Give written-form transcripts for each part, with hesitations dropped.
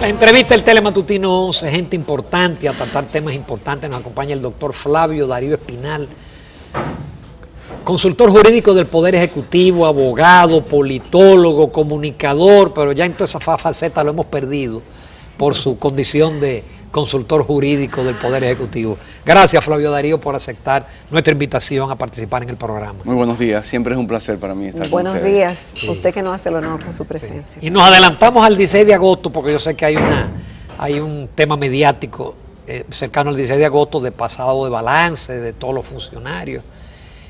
La entrevista del Telematutino 11, gente importante, a tratar temas importantes. Nos acompaña el doctor Flavio Darío Espinal, consultor jurídico del Poder Ejecutivo, abogado, politólogo, comunicador, pero ya en toda esa faceta lo hemos perdido por su condición de consultor jurídico del Poder Ejecutivo. Gracias, Flavio Darío, por aceptar nuestra invitación a participar en el programa. Muy buenos días, siempre es un placer para mí estar con ustedes. Buenos días, Sí. usted que nos hace el honor con su presencia. Sí. Y nos adelantamos al 16 de agosto, porque yo sé que hay un tema mediático cercano al 16 de agosto de pasado de balance de todos los funcionarios.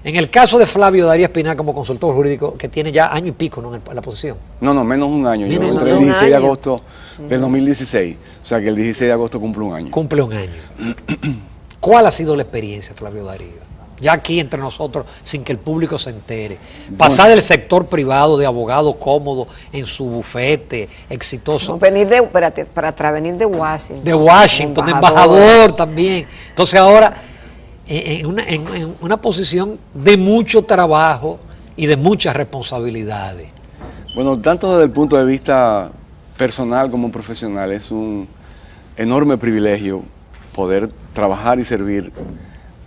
En el caso de Flavio Darío Espinal como consultor jurídico, que tiene ya año y pico, ¿no?, en la posición. No, menos un año. Yo Menos entré un el 16 de año. agosto del 2016. O sea que el 16 de agosto cumple un año. Cumple un año. ¿Cuál ha sido la experiencia, Flavio Darío? Ya aquí entre nosotros, sin que el público se entere. Pasar del sector privado de abogado cómodo en su bufete, exitoso. No, venir de, espérate, para atrás, venir de Washington. De Washington, embajador también. Entonces ahora, en una posición de mucho trabajo y de muchas responsabilidades. Bueno, tanto desde el punto de vista personal como profesional, es un enorme privilegio poder trabajar y servir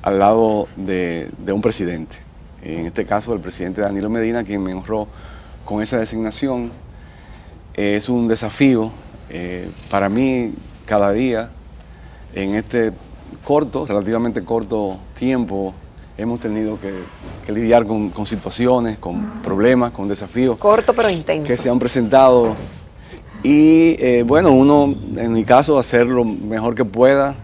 al lado de un presidente. En este caso, el presidente Danilo Medina, quien me honró con esa designación. Es un desafío para mí cada día. En este relativamente corto tiempo, hemos tenido que lidiar con situaciones, con problemas, con desafíos. Corto pero intenso. Que se han presentado. Y bueno, uno, en mi caso, hacer lo mejor que pueda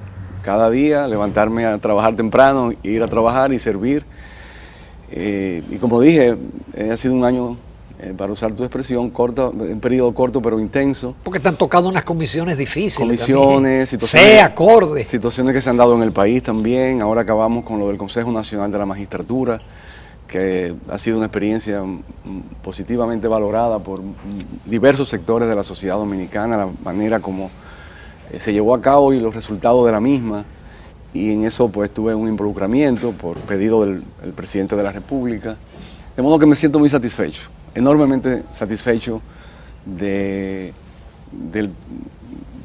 cada día, levantarme a trabajar temprano, ir a trabajar y servir. Y como dije, ha sido un año, para usar tu expresión, un periodo corto pero intenso. Porque te han tocado unas comisiones difíciles. Comisiones, situaciones que se han dado en el país también. Ahora acabamos con lo del Consejo Nacional de la Magistratura, que ha sido una experiencia positivamente valorada por diversos sectores de la sociedad dominicana, la manera como se llevó a cabo y los resultados de la misma. Y en eso pues tuve un involucramiento por pedido del presidente de la República. De modo que me siento muy satisfecho, enormemente satisfecho de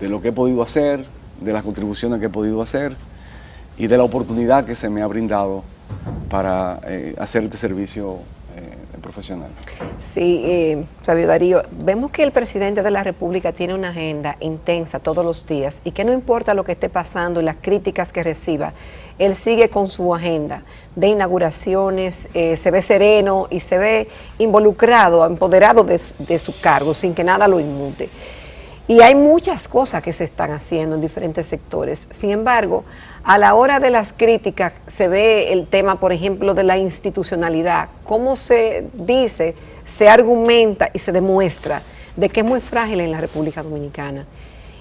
lo que he podido hacer, de las contribuciones que he podido hacer y de la oportunidad que se me ha brindado para hacer este servicio profesional. Sí, Flavio Darío, vemos que el presidente de la República tiene una agenda intensa todos los días y que no importa lo que esté pasando y las críticas que reciba, él sigue con su agenda de inauguraciones, se ve sereno y se ve involucrado, empoderado de su cargo, sin que nada lo inmute. Y hay muchas cosas que se están haciendo en diferentes sectores. Sin embargo, a la hora de las críticas se ve el tema, por ejemplo, de la institucionalidad. Cómo se dice, se argumenta y se demuestra de que es muy frágil en la República Dominicana.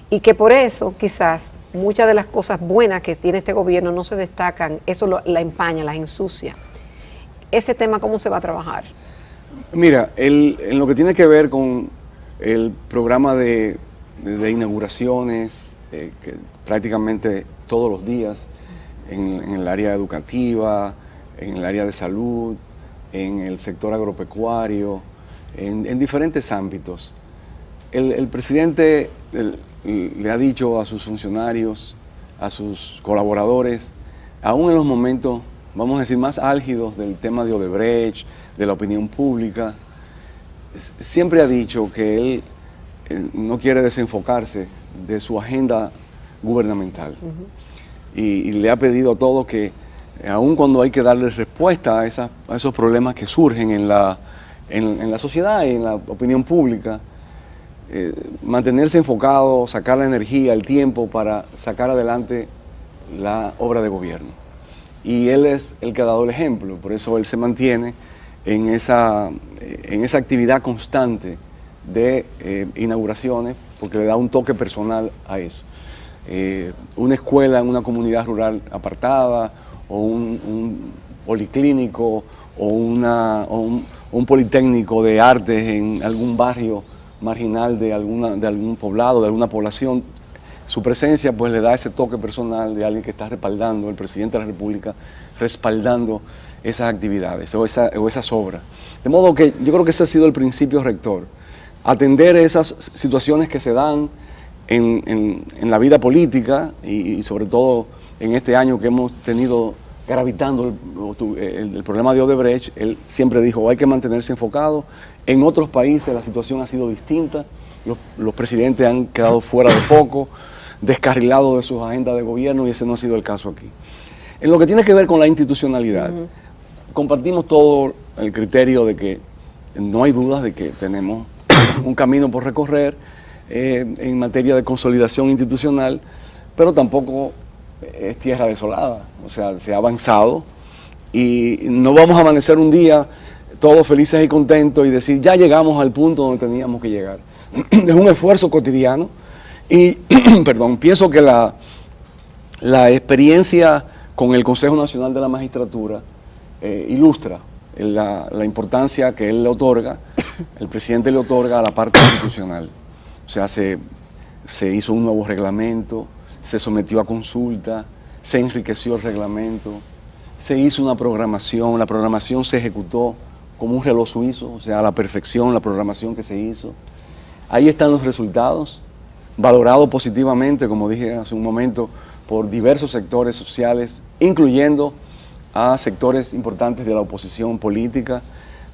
Y que por eso, quizás, muchas de las cosas buenas que tiene este gobierno no se destacan, eso la empaña, las ensucia. Ese tema, ¿cómo se va a trabajar? Mira, en lo que tiene que ver con el programa de inauguraciones, que prácticamente todos los días, en el área educativa, en el área de salud, en el sector agropecuario, en diferentes ámbitos. El presidente le ha dicho a sus funcionarios, a sus colaboradores, aún en los momentos, vamos a decir, más álgidos del tema de Odebrecht, de la opinión pública, siempre ha dicho que él no quiere desenfocarse de su agenda gubernamental. Y le ha pedido a todos que, aun cuando hay que darle respuesta a esos problemas que surgen en la sociedad y en la opinión pública, mantenerse enfocado, sacar la energía, el tiempo para sacar adelante la obra de gobierno. Y él es el que ha dado el ejemplo, por eso él se mantiene en esa actividad constante de inauguraciones, porque le da un toque personal a eso. Una escuela en una comunidad rural apartada, o un policlínico, o un politécnico de artes en algún barrio marginal de algún poblado, de alguna población, su presencia pues le da ese toque personal de alguien que está respaldando, el presidente de la República, respaldando esas actividades o esas obras. De modo que yo creo que ese ha sido el principio rector. Atender esas situaciones que se dan en la vida política y sobre todo en este año que hemos tenido gravitando el problema de Odebrecht, él siempre dijo, hay que mantenerse enfocado. En otros países la situación ha sido distinta, los presidentes han quedado fuera de foco, descarrilados de sus agendas de gobierno, y ese no ha sido el caso aquí. En lo que tiene que ver con la institucionalidad, compartimos todo el criterio de que no hay dudas de que tenemos un camino por recorrer en materia de consolidación institucional, pero tampoco es tierra desolada. O sea, se ha avanzado y no vamos a amanecer un día todos felices y contentos y decir, ya llegamos al punto donde teníamos que llegar. Es un esfuerzo cotidiano y, perdón, pienso que la experiencia con el Consejo Nacional de la Magistratura ilustra la importancia que él le otorga, el presidente le otorga a la parte institucional. O sea, se hizo un nuevo reglamento, se sometió a consulta, se enriqueció el reglamento, se hizo una programación, la programación se ejecutó como un reloj suizo, o sea, a la perfección la programación que se hizo. Ahí están los resultados, valorados positivamente, como dije hace un momento, por diversos sectores sociales, incluyendo a sectores importantes de la oposición política,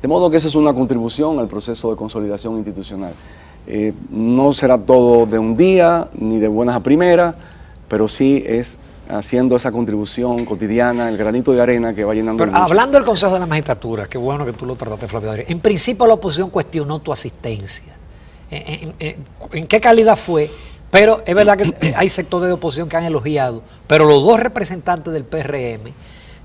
de modo que esa es una contribución al proceso de consolidación institucional. No será todo de un día, ni de buenas a primeras, pero sí es haciendo esa contribución cotidiana, el granito de arena que va llenando el mundo. Hablando del Consejo de la Magistratura, qué bueno que tú lo trataste, Flavio Darío. En principio la oposición cuestionó tu asistencia. ¿En qué calidad fue? Pero es verdad que hay sectores de oposición que han elogiado, pero los dos representantes del PRM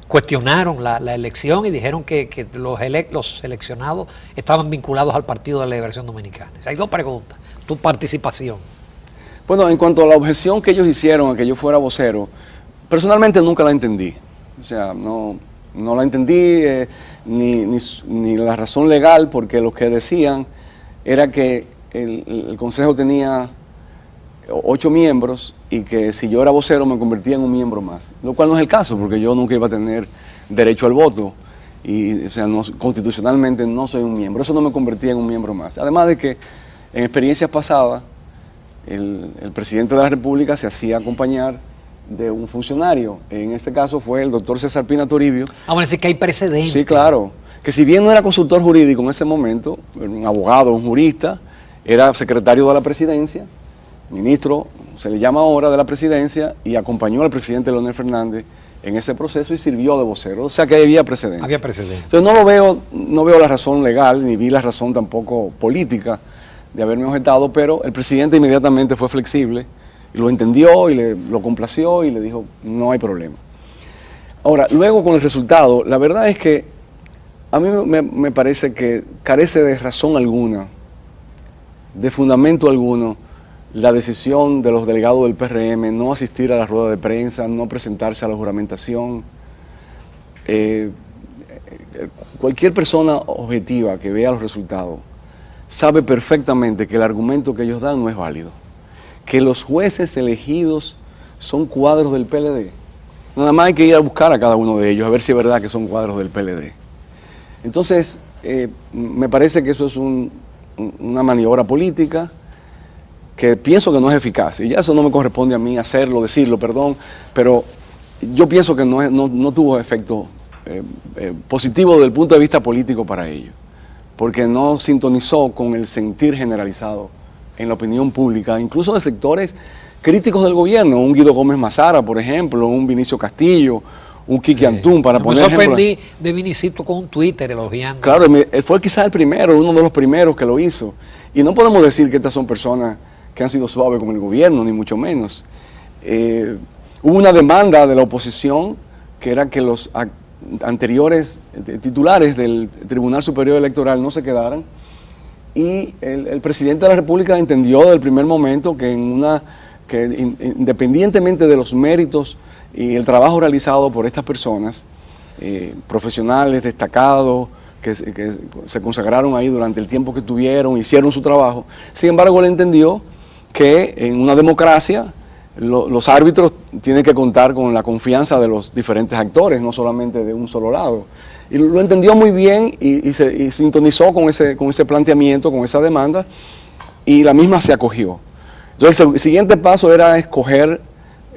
cuestionaron la elección y dijeron que los seleccionados estaban vinculados al Partido de la Liberación Dominicana. Hay dos preguntas. Tu participación. Bueno, en cuanto a la objeción que ellos hicieron a que yo fuera vocero, personalmente nunca la entendí. O sea, no la entendí ni la razón legal, porque lo que decían era que el Consejo tenía 8 miembros y que si yo era vocero me convertía en un miembro más, lo cual no es el caso, porque yo nunca iba a tener derecho al voto y, o sea, constitucionalmente no soy un miembro, eso no me convertía en un miembro más. Además de que en experiencias pasadas el presidente de la República se hacía acompañar de un funcionario, en este caso fue el doctor César Pina Toribio. Vamos a decir que hay precedentes. Sí, claro, que si bien no era consultor jurídico en ese momento, era un abogado, un jurista, era secretario de la presidencia, ministro, se le llama ahora, de la presidencia, y acompañó al presidente Leonel Fernández en ese proceso y sirvió de vocero. O sea que había precedentes. Había precedentes. Entonces no veo la razón legal, ni vi la razón tampoco política de haberme objetado, pero el presidente inmediatamente fue flexible, y lo entendió y lo complació y le dijo, no hay problema. Ahora, luego con el resultado, la verdad es que a mí me parece que carece de razón alguna, de fundamento alguno, la decisión de los delegados del PRM no asistir a la rueda de prensa, no presentarse a la juramentación. Cualquier persona objetiva que vea los resultados sabe perfectamente que el argumento que ellos dan no es válido, que los jueces elegidos son cuadros del PLD. Nada más hay que ir a buscar a cada uno de ellos, a ver si es verdad que son cuadros del PLD. Entonces, me parece que eso es una maniobra política que pienso que no es eficaz, y ya eso no me corresponde a mí hacerlo, decirlo, perdón, pero yo pienso que no tuvo efecto positivo desde el punto de vista político para ellos, porque no sintonizó con el sentir generalizado en la opinión pública, incluso de sectores críticos del gobierno, un Guido Gómez Mazara, por ejemplo, un Vinicio Castillo, un Quique Antún, para poner ejemplos. Me sorprendí de Vinicito con un Twitter elogiando. Claro, él fue quizás el primero, uno de los primeros que lo hizo, y no podemos decir que estas son personas que han sido suaves con el gobierno, ni mucho menos. Hubo una demanda de la oposición que era que los anteriores titulares del Tribunal Superior Electoral no se quedaran, y el presidente de la República entendió desde el primer momento que independientemente de los méritos y el trabajo realizado por estas personas, profesionales destacados, que se consagraron ahí durante el tiempo que tuvieron, hicieron su trabajo, sin embargo él entendió que en una democracia los árbitros tienen que contar con la confianza de los diferentes actores, no solamente de un solo lado. Y lo entendió muy bien y sintonizó con ese planteamiento, con esa demanda, y la misma se acogió. Entonces el siguiente paso era escoger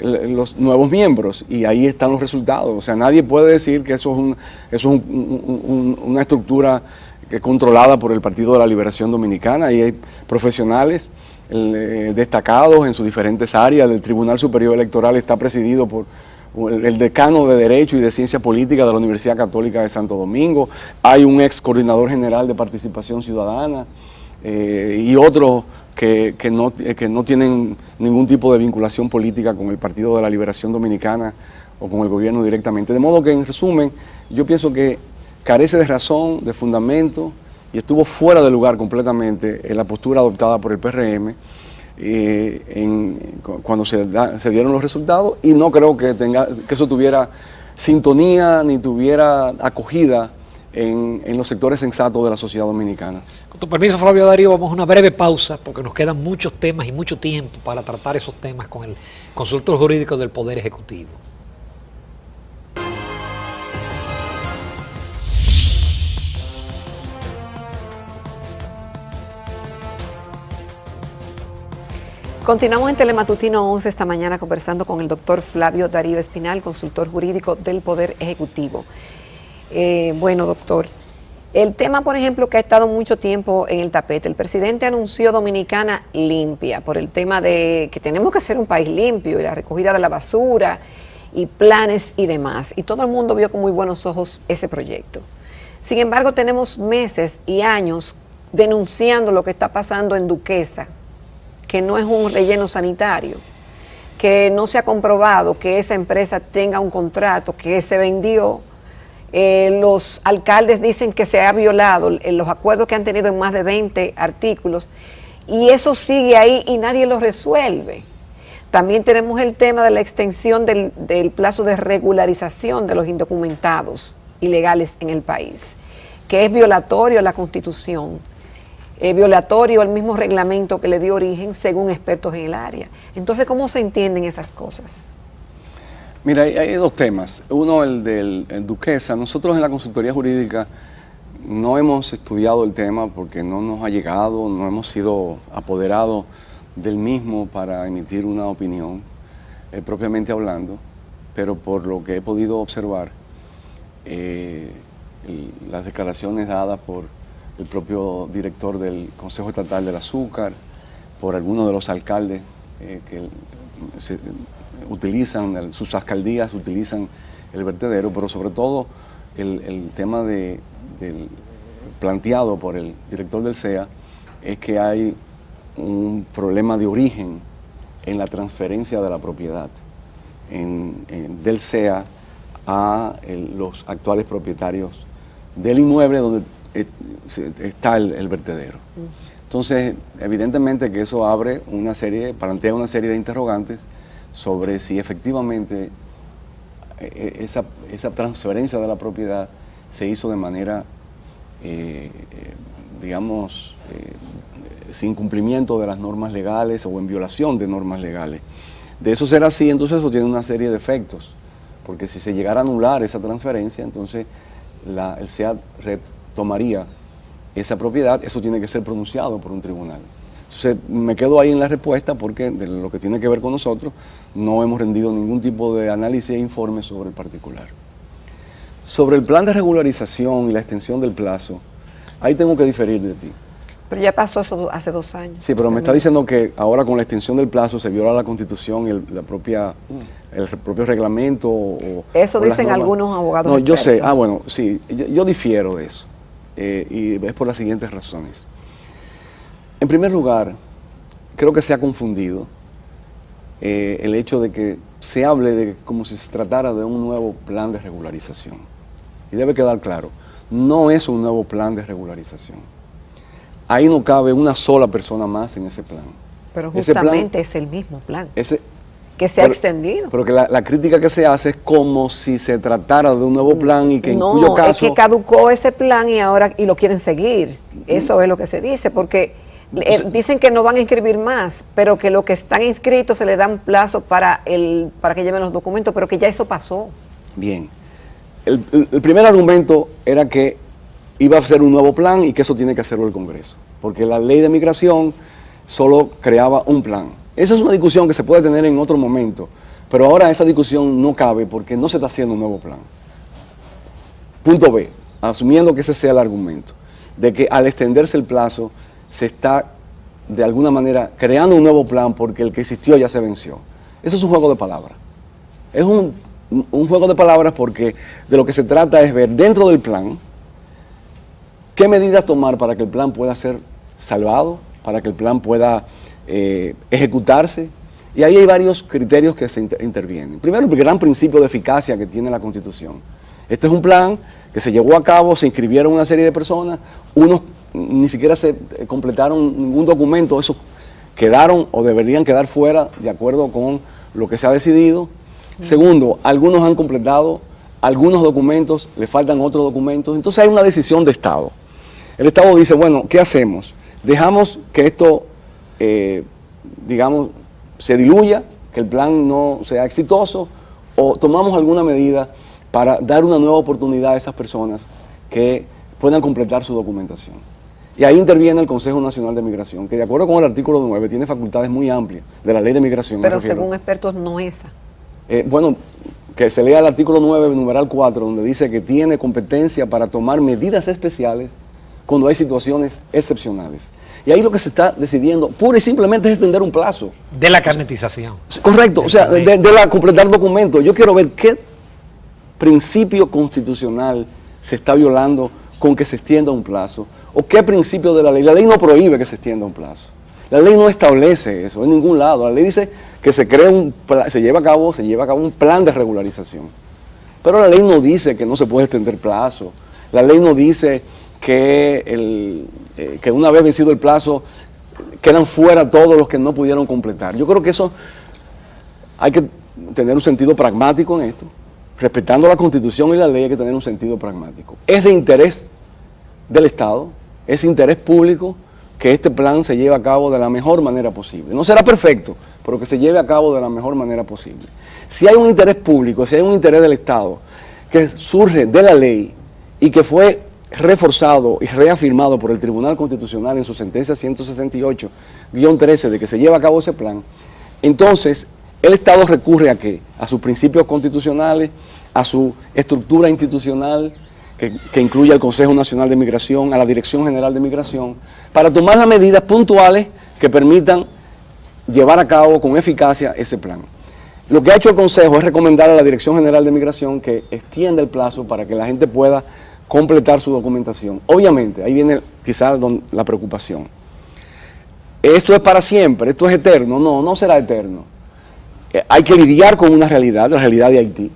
los nuevos miembros y ahí están los resultados. O sea, nadie puede decir que eso es una estructura que es controlada por el Partido de la Liberación Dominicana. Ahí hay profesionales destacados en sus diferentes áreas. El Tribunal Superior Electoral está presidido por el decano de Derecho y de Ciencia Política de la Universidad Católica de Santo Domingo. Hay un ex coordinador general de Participación Ciudadana y otros que no tienen ningún tipo de vinculación política con el Partido de la Liberación Dominicana o con el gobierno directamente. De modo que, en resumen, yo pienso que carece de razón, de fundamento, y estuvo fuera de lugar completamente en la postura adoptada por el PRM cuando se dieron los resultados, y no creo que eso tuviera sintonía ni tuviera acogida en los sectores sensatos de la sociedad dominicana. Con tu permiso, Flavio Darío, vamos a una breve pausa porque nos quedan muchos temas y mucho tiempo para tratar esos temas con el consultor jurídico del Poder Ejecutivo. Continuamos en Telematutino 11 esta mañana conversando con el doctor Flavio Darío Espinal, consultor jurídico del Poder Ejecutivo. Bueno, doctor, el tema, por ejemplo, que ha estado mucho tiempo en el tapete, el presidente anunció Dominicana limpia por el tema de que tenemos que ser un país limpio y la recogida de la basura y planes y demás. Y todo el mundo vio con muy buenos ojos ese proyecto. Sin embargo, tenemos meses y años denunciando lo que está pasando en Duquesa, que no es un relleno sanitario, que no se ha comprobado que esa empresa tenga un contrato, que se vendió. Los alcaldes dicen que se ha violado los acuerdos que han tenido en más de 20 artículos y eso sigue ahí y nadie lo resuelve. También tenemos el tema de la extensión del plazo de regularización de los indocumentados ilegales en el país, que es violatorio a la Constitución, violatorio al mismo reglamento que le dio origen según expertos en el área. Entonces, ¿cómo se entienden esas cosas? Mira, hay dos temas. Uno, el Duquesa. Nosotros en la consultoría jurídica no hemos estudiado el tema porque no nos ha llegado, no hemos sido apoderados del mismo para emitir una opinión, propiamente hablando, pero por lo que he podido observar, las declaraciones dadas por el propio director del Consejo Estatal del Azúcar, por algunos de los alcaldes que utilizan, sus alcaldías utilizan el vertedero, pero sobre todo el tema planteado por el director del SEA es que hay un problema de origen en la transferencia de la propiedad del SEA a los actuales propietarios del inmueble donde está el vertedero. Entonces, evidentemente que eso plantea una serie de interrogantes sobre si efectivamente esa transferencia de la propiedad se hizo de manera, sin cumplimiento de las normas legales o en violación de normas legales. De eso ser así, entonces eso tiene una serie de efectos, porque si se llegara a anular esa transferencia, entonces el SEAT tomaría esa propiedad, eso tiene que ser pronunciado por un tribunal. Entonces me quedo ahí en la respuesta porque de lo que tiene que ver con nosotros no hemos rendido ningún tipo de análisis e informe sobre el particular. Sobre el plan de regularización y la extensión del plazo, ahí tengo que diferir de ti. Pero ya pasó eso hace 2 años. Sí, pero me está diciendo que ahora con la extensión del plazo se viola la Constitución y el propio reglamento. Eso dicen algunos abogados. No, yo sé. Bueno, sí, yo difiero de eso. Y es por las siguientes razones. En primer lugar, creo que se ha confundido el hecho de que se hable de como si se tratara de un nuevo plan de regularización. Y debe quedar claro, no es un nuevo plan de regularización. Ahí no cabe una sola persona más en ese plan. Pero justamente es el mismo plan que se ha extendido. Pero que la crítica que se hace es como si se tratara de un nuevo plan y que en cuyo caso... No, es que caducó ese plan y lo quieren seguir. Eso es lo que se dice, porque dicen que no van a inscribir más, pero que los que están inscritos se les da un plazo para que lleven los documentos, pero que ya eso pasó. Bien. El primer argumento era que iba a ser un nuevo plan y que eso tiene que hacerlo el Congreso, porque la ley de migración solo creaba un plan. Esa es una discusión que se puede tener en otro momento, pero ahora esa discusión no cabe porque no se está haciendo un nuevo plan. Punto B, asumiendo que ese sea el argumento, de que al extenderse el plazo se está de alguna manera creando un nuevo plan porque el que existió ya se venció. Eso es un juego de palabras. Es un juego de palabras porque de lo que se trata es ver dentro del plan qué medidas tomar para que el plan pueda ser salvado, para que el plan pueda ejecutarse. Y ahí hay varios criterios que se intervienen. Primero, el gran principio de eficacia que tiene la Constitución. Este es un plan que se llevó a cabo, se inscribieron una serie de personas, unos ni siquiera se completaron ningún documento, esos quedaron o deberían quedar fuera de acuerdo con lo que se ha decidido. Segundo, algunos han completado algunos documentos, le faltan otros documentos, entonces hay una decisión de Estado. El Estado dice, bueno, ¿qué hacemos? Dejamos que esto, digamos, se diluya, que el plan no sea exitoso, o tomamos alguna medida para dar una nueva oportunidad a esas personas que puedan completar su documentación. Y ahí interviene el Consejo Nacional de Migración, que de acuerdo con el artículo 9 tiene facultades muy amplias de la Ley de Migración. Pero según expertos no esa. Bueno, que se lea el artículo 9, numeral 4, donde dice que tiene competencia para tomar medidas especiales cuando hay situaciones excepcionales. Y ahí lo que se está decidiendo pura y simplemente es extender un plazo. De la carnetización. Correcto, o sea, de la completar documentos. Yo quiero ver qué principio constitucional se está violando con que se extienda un plazo, o qué principio de la ley. La ley no prohíbe que se extienda un plazo. La ley no establece eso en ningún lado. La ley dice que se crea se lleva a cabo un plan de regularización. Pero la ley no dice que no se puede extender plazo. La ley no dice que una vez vencido el plazo quedan fuera todos los que no pudieron completar. Yo creo que eso hay que tener un sentido pragmático en esto. Respetando la Constitución y la ley hay que tener un sentido pragmático. Es de interés del Estado, es interés público que este plan se lleve a cabo de la mejor manera posible. No será perfecto, pero que se lleve a cabo de la mejor manera posible. Si hay un interés público, si hay un interés del Estado que surge de la ley y que fue reforzado y reafirmado por el Tribunal Constitucional en su sentencia 168-13 de que se lleve a cabo ese plan, entonces el Estado recurre ¿a qué? A sus principios constitucionales, a su estructura institucional, que incluye al Consejo Nacional de Migración, a la Dirección General de Migración, para tomar las medidas puntuales que permitan llevar a cabo con eficacia ese plan. Lo que ha hecho el Consejo es recomendar a la Dirección General de Migración que extienda el plazo para que la gente pueda completar su documentación. Obviamente, ahí viene quizás la preocupación. ¿Esto es para siempre? ¿Esto es eterno? No, no será eterno. Hay que lidiar con una realidad, la realidad de Haití.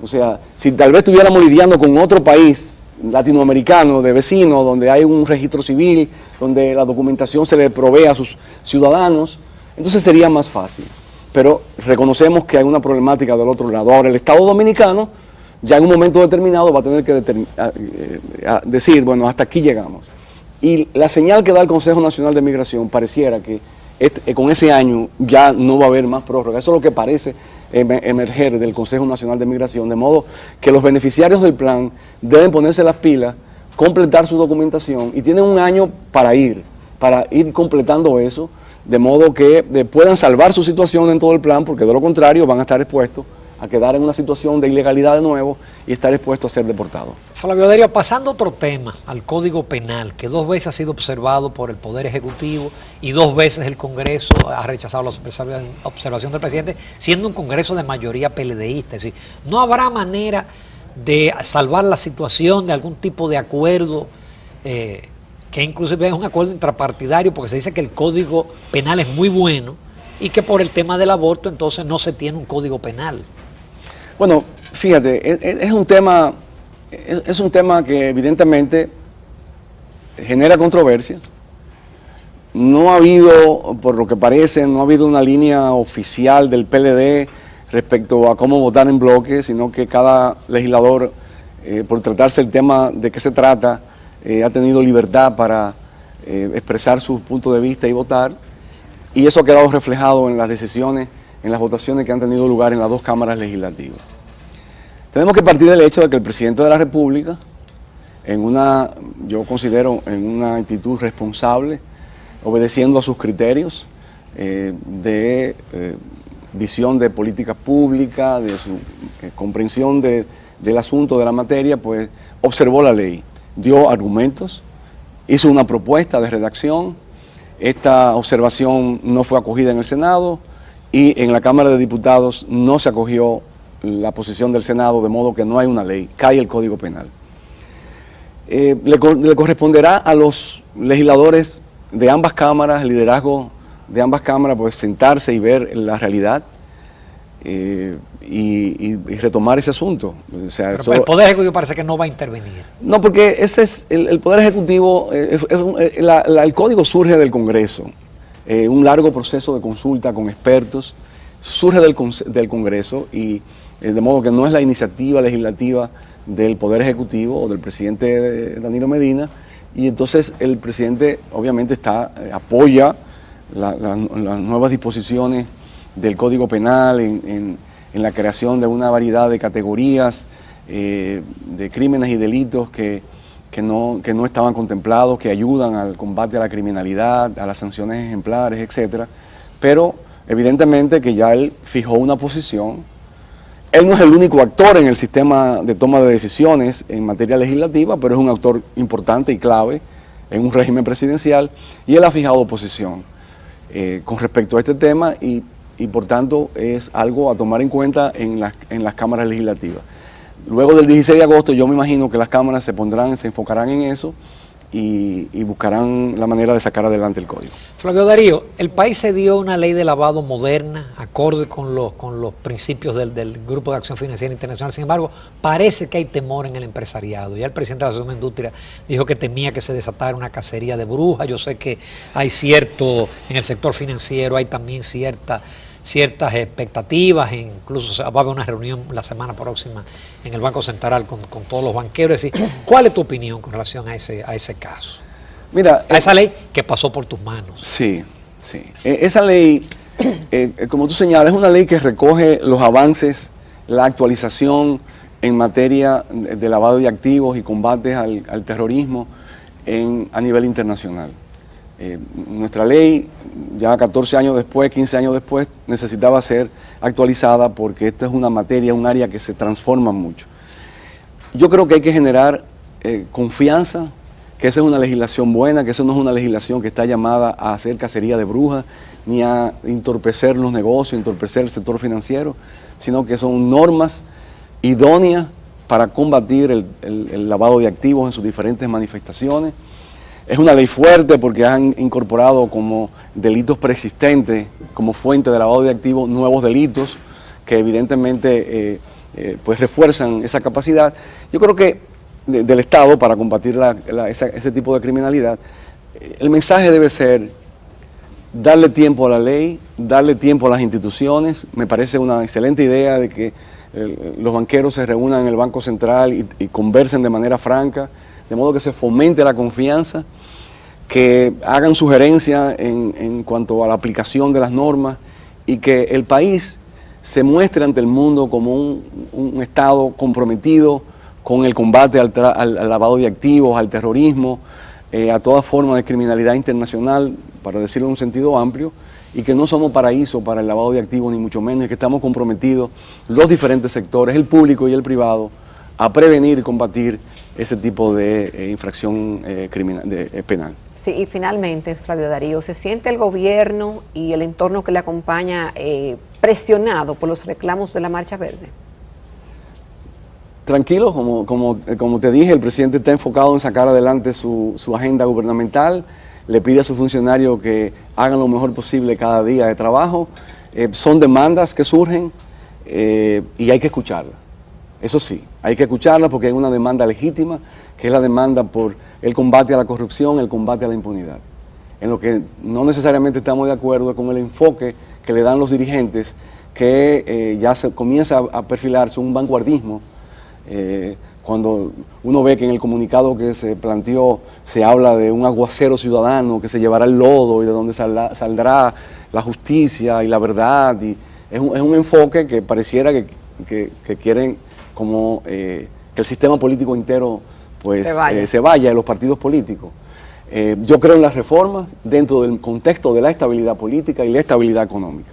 O sea, si tal vez estuviéramos lidiando con otro país latinoamericano, de vecino, donde hay un registro civil, donde la documentación se le provee a sus ciudadanos, entonces sería más fácil. Pero reconocemos que hay una problemática del otro lado. Ahora, el Estado Dominicano ya en un momento determinado va a tener que decir, bueno, hasta aquí llegamos. Y la señal que da el Consejo Nacional de Migración pareciera que con ese año ya no va a haber más prórroga. Eso es lo que parece emerger del Consejo Nacional de Migración, de modo que los beneficiarios del plan deben ponerse las pilas, completar su documentación y tienen un año para ir completando eso, de modo que puedan salvar su situación en todo el plan, porque de lo contrario van a estar expuestos a quedar en una situación de ilegalidad de nuevo y estar expuestos a ser deportados. Flavio Derio, pasando a otro tema, al Código Penal, que 2 veces ha sido observado por el Poder Ejecutivo y 2 veces el Congreso ha rechazado la observación del presidente, siendo un Congreso de mayoría PLDista. Es decir, ¿no habrá manera de salvar la situación de algún tipo de acuerdo, que inclusive es un acuerdo intrapartidario, porque se dice que el Código Penal es muy bueno y que por el tema del aborto entonces no se tiene un Código Penal? Bueno, fíjate, es un tema que evidentemente genera controversia. No ha habido, por lo que parece, no ha habido una línea oficial del PLD respecto a cómo votar en bloque, sino que cada legislador, por tratarse el tema de qué se trata, ha tenido libertad para expresar su punto de vista y votar. Y eso ha quedado reflejado en las decisiones, en las votaciones que han tenido lugar en las 2 cámaras legislativas. Tenemos que partir del hecho de que el presidente de la República, yo considero en una actitud responsable, obedeciendo a sus criterios, de visión de políticas públicas, de su comprensión del asunto, de la materia, pues observó la ley, dio argumentos, hizo una propuesta de redacción. Esta observación no fue acogida en el Senado y en la Cámara de Diputados no se acogió la posición del Senado, de modo que no hay una ley, cae el Código Penal. Le corresponderá a los legisladores de ambas cámaras, el liderazgo de ambas cámaras, pues sentarse y ver la realidad y retomar ese asunto. O sea, pero el Poder Ejecutivo parece que no va a intervenir. No, porque ese es el Poder Ejecutivo, el Código surge del Congreso, un largo proceso de consulta con expertos, surge del Congreso y de modo que no es la iniciativa legislativa del Poder Ejecutivo o del presidente Danilo Medina, y entonces el presidente obviamente apoya las nuevas disposiciones del Código Penal en la creación de una variedad de categorías de crímenes y delitos que no estaban contemplados, que ayudan al combate a la criminalidad, a las sanciones ejemplares, etcétera. Pero evidentemente que ya él fijó una posición. Él no es el único actor en el sistema de toma de decisiones en materia legislativa, pero es un actor importante y clave en un régimen presidencial, y él ha fijado posición con respecto a este tema y por tanto es algo a tomar en cuenta en las cámaras legislativas. Luego del 16 de agosto yo me imagino que las cámaras se enfocarán en eso y buscarán la manera de sacar adelante el código. Flavio Darío, el país se dio una ley de lavado moderna, acorde con los principios del Grupo de Acción Financiera Internacional. Sin embargo, parece que hay temor en el empresariado. Ya el presidente de la Asociación de Industria dijo que temía que se desatara una cacería de brujas. Yo sé que hay en el sector financiero hay también ciertas expectativas, incluso va a haber una reunión la semana próxima en el Banco Central con todos los banqueros. Es decir, ¿cuál es tu opinión con relación a ese caso? Mira, a esa ley que pasó por tus manos. Sí. Esa ley, como tú señalas, es una ley que recoge los avances, la actualización en materia de lavado de activos y combates al terrorismo a nivel internacional. Nuestra ley, ya 14 años después, 15 años después, necesitaba ser actualizada porque esta es una materia, un área que se transforma mucho. Yo creo que hay que generar confianza, que esa es una legislación buena, que eso no es una legislación que está llamada a hacer cacería de brujas, ni a entorpecer los negocios, entorpecer el sector financiero, sino que son normas idóneas para combatir el lavado de activos en sus diferentes manifestaciones. Es una ley fuerte porque han incorporado como delitos preexistentes, como fuente de lavado de activos, nuevos delitos que evidentemente pues refuerzan esa capacidad. Yo creo que del Estado para combatir ese tipo de criminalidad, el mensaje debe ser darle tiempo a la ley, darle tiempo a las instituciones. Me parece una excelente idea de que los banqueros se reúnan en el Banco Central y conversen de manera franca, de modo que se fomente la confianza, que hagan sugerencias en cuanto a la aplicación de las normas y que el país se muestre ante el mundo como un Estado comprometido con el combate al lavado de activos, al terrorismo, a toda forma de criminalidad internacional, para decirlo en un sentido amplio, y que no somos paraíso para el lavado de activos, ni mucho menos, y que estamos comprometidos los diferentes sectores, el público y el privado, a prevenir y combatir ese tipo de infracción penal. Sí, y finalmente, Flavio Darío, ¿se siente el gobierno y el entorno que le acompaña presionado por los reclamos de la Marcha Verde? Tranquilo, como te dije, el presidente está enfocado en sacar adelante su agenda gubernamental, le pide a sus funcionarios que hagan lo mejor posible cada día de trabajo. Son demandas que surgen y hay que escucharlas. Eso sí, hay que escucharlas porque hay una demanda legítima, que es la demanda por el combate a la corrupción, el combate a la impunidad. En lo que no necesariamente estamos de acuerdo con el enfoque que le dan los dirigentes, que ya se comienza a perfilarse un vanguardismo. Cuando uno ve que en el comunicado que se planteó se habla de un aguacero ciudadano que se llevará el lodo y de donde saldrá la justicia y la verdad, y es un enfoque que pareciera que quieren como que el sistema político entero pues se vaya de los partidos políticos. Yo creo en las reformas dentro del contexto de la estabilidad política y la estabilidad económica.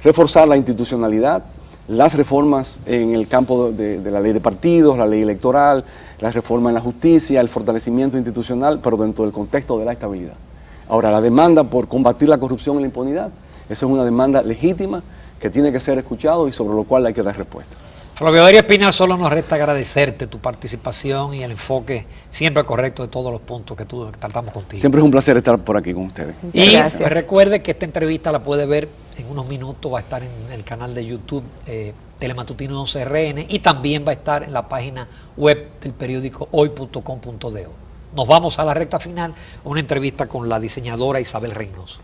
Reforzar la institucionalidad, las reformas en el campo de la ley de partidos, la ley electoral, las reformas en la justicia, el fortalecimiento institucional, pero dentro del contexto de la estabilidad. Ahora, la demanda por combatir la corrupción y la impunidad, esa es una demanda legítima que tiene que ser escuchado y sobre lo cual hay que dar respuesta. Flavio Darío Espinal, solo nos resta agradecerte tu participación y el enfoque siempre correcto de todos los puntos que tratamos contigo. Siempre es un placer estar por aquí con ustedes. Y Gracias. recuerde que esta entrevista la puede ver en unos minutos, va a estar en el canal de YouTube Telematutino 11RN y también va a estar en la página web del periódico hoy.com.do. Nos vamos a la recta final, una entrevista con la diseñadora Isabel Reynoso.